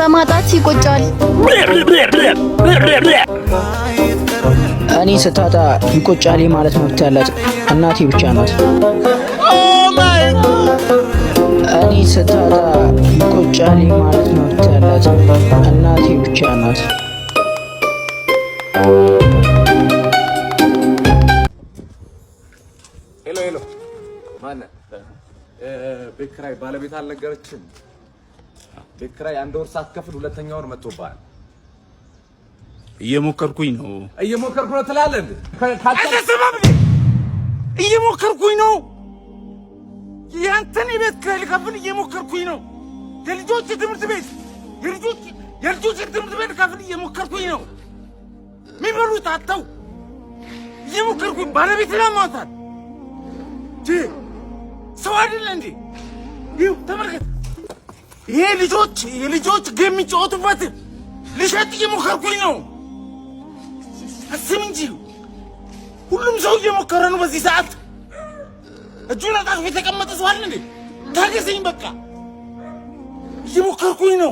በማጣት ይቆጫል። እኔ ስታጣ ይቆጫል ማለት መብት ያላት እናቴ ብቻ ናት። እኔ ስታጣ ይቆጫል ማለት መብት ያላት እናቴ ብቻ ናት። ሄሎ ሄሎ፣ ማነህ? ቤት ኪራይ ባለቤት አልነገረችም? ቤት ኪራይ አንድ ወር ሳትከፍል ሁለተኛ ወር መጥቶብሃል። እየሞከርኩኝ ነው ትላለህ እንዴ? አትሰማም እንዴ? እየሞከርኩኝ ነው። ያንተን የቤት ኪራይ ልከፍል እየሞከርኩኝ ነው። የልጆች ትምህርት ቤት የልጆች ትምህርት ቤት ልከፍል እየሞከርኩኝ ነው። የሚበሉት አጥተው እየሞከርኩኝ ባለቤትን አሟታል። ሰው አይደለ እንዴ? ይኸው ተመልከት። ይሄ የልጆች ጌም የሚጫወቱበት ልሸጥ እየሞከርኩኝ ነው። አስብ እንጂ ሁሉም ሰው እየሞከረ ነው። በዚህ ሰዓት እጁን አጣጥፎ የተቀመጠ ሰው አለ እንዴ? ታገሰኝ፣ በቃ እየሞከርኩኝ ነው።